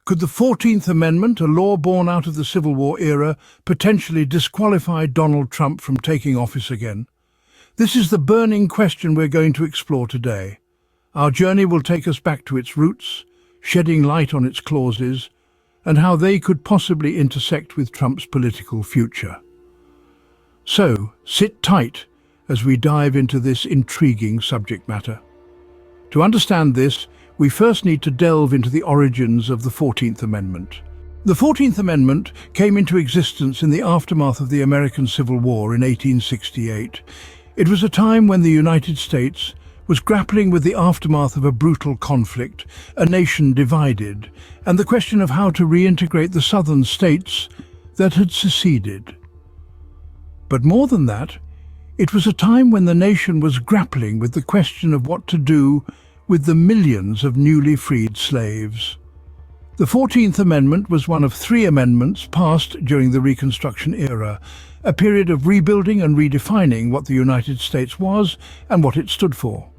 Could the 14th Amendment, a law born out of the Civil War era, potentially disqualify Donald Trump from taking office again? This is the burning question we're going to explore today. Our journey will take us back to its roots, shedding light on its clauses, and how they could possibly intersect with Trump's political future. So, sit tight as we dive into this intriguing subject matter. To understand this, we first need to delve into the origins of the 14th Amendment. The 14th Amendment came into existence in the aftermath of the American Civil War in 1868. It was a time when the United States was grappling with the aftermath of a brutal conflict, a nation divided, and the question of how to reintegrate the southern states that had seceded. But more than that, it was a time when the nation was grappling with the question of what to do with the millions of newly freed slaves. The 14th Amendment was one of 3 amendments passed during the Reconstruction era, a period of rebuilding and redefining what the United States was and what it stood for.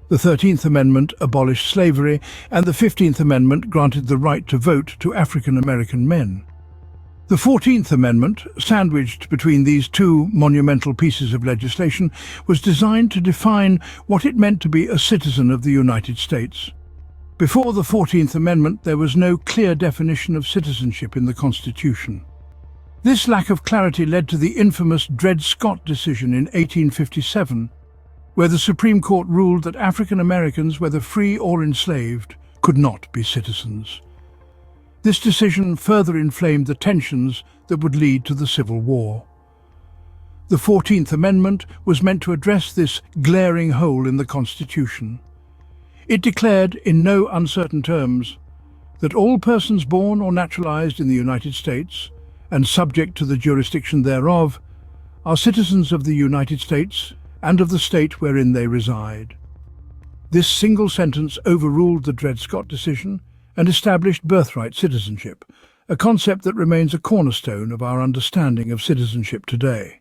The 13th Amendment abolished slavery, and the 15th Amendment granted the right to vote to African American men. The 14th Amendment, sandwiched between these 2 monumental pieces of legislation, was designed to define what it meant to be a citizen of the United States. Before the 14th Amendment, there was no clear definition of citizenship in the Constitution. This lack of clarity led to the infamous Dred Scott decision in 1857, where the Supreme Court ruled that African Americans, whether free or enslaved, could not be citizens. This decision further inflamed the tensions that would lead to the Civil War. The 14th Amendment was meant to address this glaring hole in the Constitution. It declared, in no uncertain terms, that all persons born or naturalized in the United States, and subject to the jurisdiction thereof, are citizens of the United States and of the state wherein they reside. This single sentence overruled the Dred Scott decision and established birthright citizenship, a concept that remains a cornerstone of our understanding of citizenship today.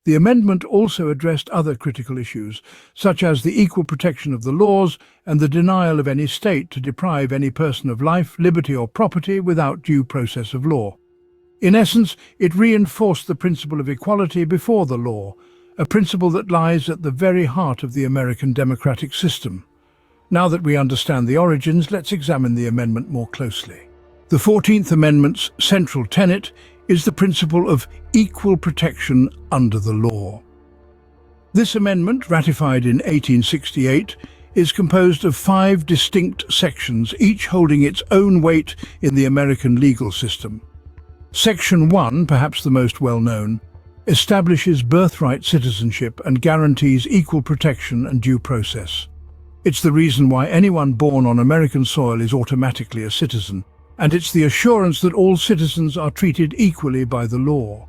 The amendment also addressed other critical issues, such as the equal protection of the laws and the denial of any state to deprive any person of life, liberty or property without due process of law. In essence, it reinforced the principle of equality before the law, a principle that lies at the very heart of the American democratic system. Now that we understand the origins, let's examine the amendment more closely. The 14th Amendment's central tenet is the principle of equal protection under the law. This amendment, ratified in 1868, is composed of 5 distinct sections, each holding its own weight in the American legal system. Section 1, perhaps the most well-known, establishes birthright citizenship and guarantees equal protection and due process. It's the reason why anyone born on American soil is automatically a citizen, and it's the assurance that all citizens are treated equally by the law.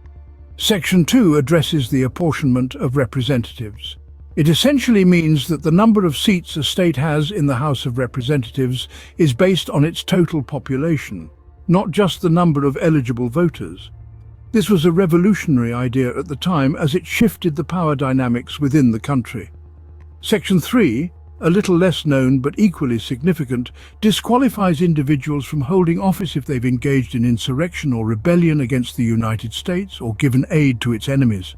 Section 2 addresses the apportionment of representatives. It essentially means that the number of seats a state has in the House of Representatives is based on its total population, not just the number of eligible voters. This was a revolutionary idea at the time, as it shifted the power dynamics within the country. Section 3, a little less known but equally significant, disqualifies individuals from holding office if they've engaged in insurrection or rebellion against the United States or given aid to its enemies.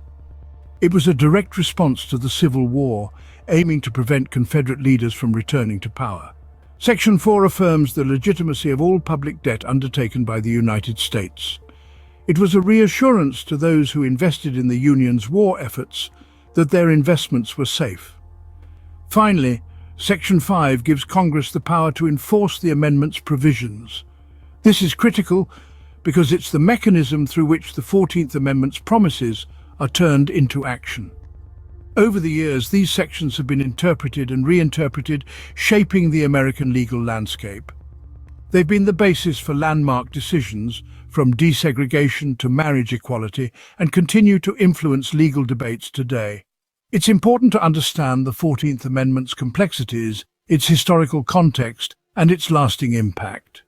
It was a direct response to the Civil War, aiming to prevent Confederate leaders from returning to power. Section 4 affirms the legitimacy of all public debt undertaken by the United States. It was a reassurance to those who invested in the Union's war efforts that their investments were safe. Finally, Section 5 gives Congress the power to enforce the amendment's provisions. This is critical because it's the mechanism through which the 14th Amendment's promises are turned into action. Over the years, these sections have been interpreted and reinterpreted, shaping the American legal landscape. They've been the basis for landmark decisions, from desegregation to marriage equality, and continue to influence legal debates today. It's important to understand the 14th Amendment's complexities, its historical context, and its lasting impact.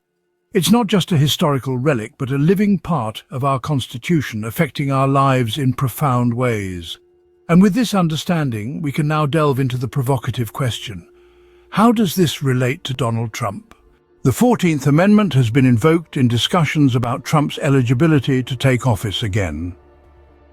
It's not just a historical relic, but a living part of our Constitution, affecting our lives in profound ways. And with this understanding, we can now delve into the provocative question: how does this relate to Donald Trump? The 14th Amendment has been invoked in discussions about Trump's eligibility to take office again.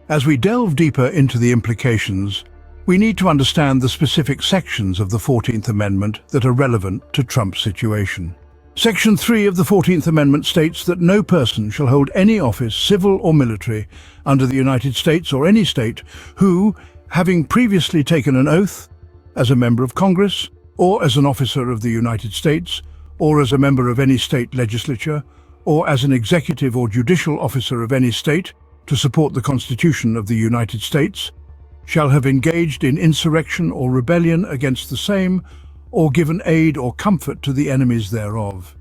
As we delve deeper into the implications, we need to understand the specific sections of the 14th Amendment that are relevant to Trump's situation. Section 3 of the 14th Amendment states that no person shall hold any office, civil or military, under the United States or any state who, having previously taken an oath as a member of Congress, or as an officer of the United States, or as a member of any state legislature, or as an executive or judicial officer of any state, to support the Constitution of the United States, shall have engaged in insurrection or rebellion against the same, or given aid or comfort to the enemies thereof.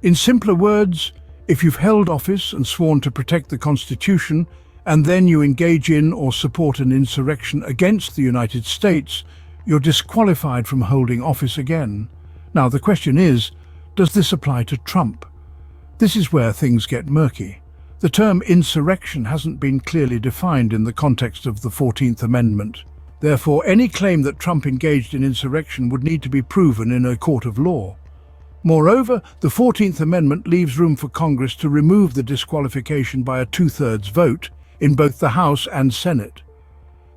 In simpler words, if you've held office and sworn to protect the Constitution, and then you engage in or support an insurrection against the United States, you're disqualified from holding office again. Now the question is, does this apply to Trump? This is where things get murky. The term insurrection hasn't been clearly defined in the context of the 14th Amendment. Therefore, any claim that Trump engaged in insurrection would need to be proven in a court of law. Moreover, the 14th Amendment leaves room for Congress to remove the disqualification by a two-thirds vote in both the House and Senate.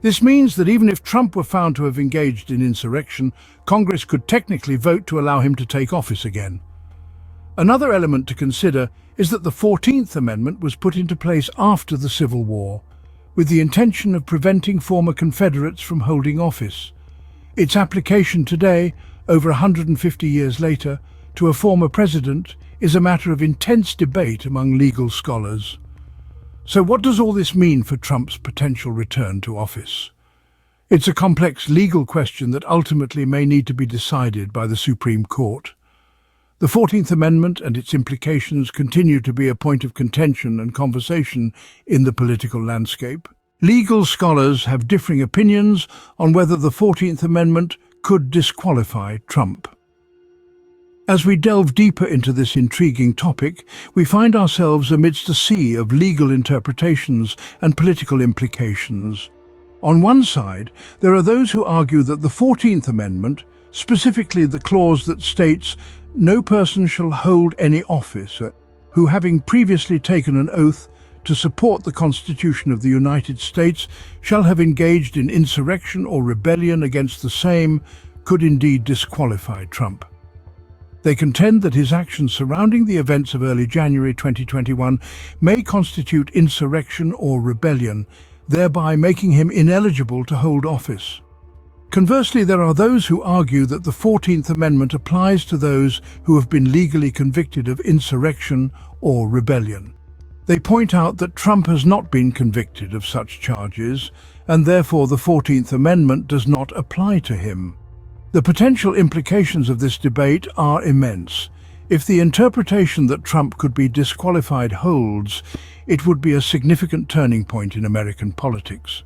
This means that even if Trump were found to have engaged in insurrection, Congress could technically vote to allow him to take office again. Another element to consider is that the 14th Amendment was put into place after the Civil War, with the intention of preventing former Confederates from holding office. Its application today, over 150 years later, to a former president is a matter of intense debate among legal scholars. So what does all this mean for Trump's potential return to office? It's a complex legal question that ultimately may need to be decided by the Supreme Court. The 14th Amendment and its implications continue to be a point of contention and conversation in the political landscape. Legal scholars have differing opinions on whether the 14th Amendment could disqualify Trump. As we delve deeper into this intriguing topic, we find ourselves amidst a sea of legal interpretations and political implications. On one side, there are those who argue that the 14th Amendment, specifically the clause that states, "No person shall hold any office who, having previously taken an oath to support the Constitution of the United States, shall have engaged in insurrection or rebellion against the same," could indeed disqualify Trump. They contend that his actions surrounding the events of early January 2021 may constitute insurrection or rebellion, thereby making him ineligible to hold office. Conversely, there are those who argue that the 14th Amendment applies to those who have been legally convicted of insurrection or rebellion. They point out that Trump has not been convicted of such charges, and therefore the 14th Amendment does not apply to him. The potential implications of this debate are immense. If the interpretation that Trump could be disqualified holds, it would be a significant turning point in American politics.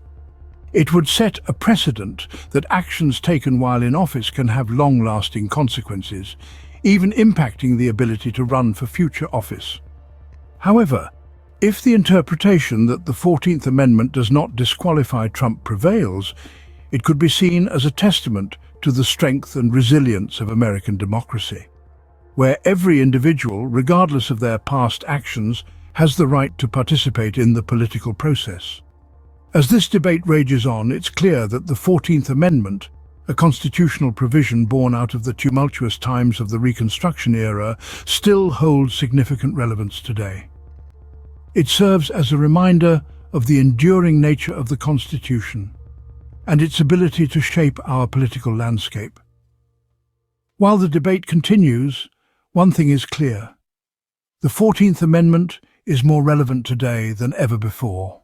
It would set a precedent that actions taken while in office can have long-lasting consequences, even impacting the ability to run for future office. However, if the interpretation that the 14th Amendment does not disqualify Trump prevails, it could be seen as a testament to the strength and resilience of American democracy, where every individual, regardless of their past actions, has the right to participate in the political process. As this debate rages on, it's clear that the 14th Amendment, a constitutional provision born out of the tumultuous times of the Reconstruction era, still holds significant relevance today. It serves as a reminder of the enduring nature of the Constitution and its ability to shape our political landscape. While the debate continues, one thing is clear: the 14th Amendment is more relevant today than ever before.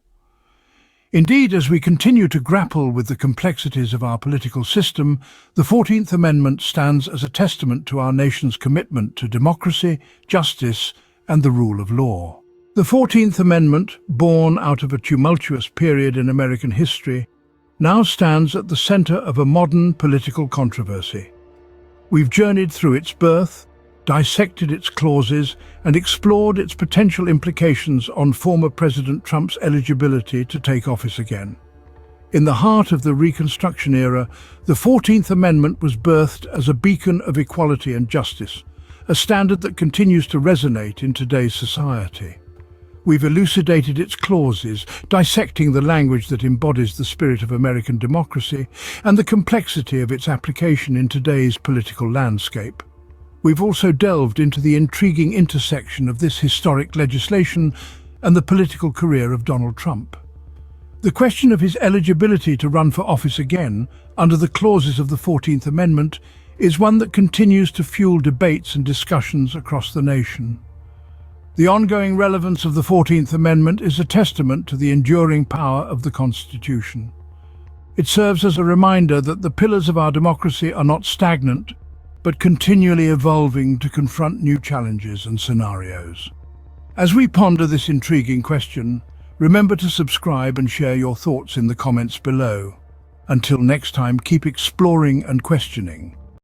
Indeed, as we continue to grapple with the complexities of our political system, the 14th Amendment stands as a testament to our nation's commitment to democracy, justice, and the rule of law. The 14th Amendment, born out of a tumultuous period in American history, now stands at the center of a modern political controversy. We've journeyed through its birth, dissected its clauses, and explored its potential implications on former President Trump's eligibility to take office again. In the heart of the Reconstruction era, the 14th Amendment was birthed as a beacon of equality and justice, a standard that continues to resonate in today's society. We've elucidated its clauses, dissecting the language that embodies the spirit of American democracy and the complexity of its application in today's political landscape. We've also delved into the intriguing intersection of this historic legislation and the political career of Donald Trump. The question of his eligibility to run for office again, under the clauses of the 14th Amendment, is one that continues to fuel debates and discussions across the nation. The ongoing relevance of the 14th Amendment is a testament to the enduring power of the Constitution. It serves as a reminder that the pillars of our democracy are not stagnant, but continually evolving to confront new challenges and scenarios. As we ponder this intriguing question, remember to subscribe and share your thoughts in the comments below. Until next time, keep exploring and questioning.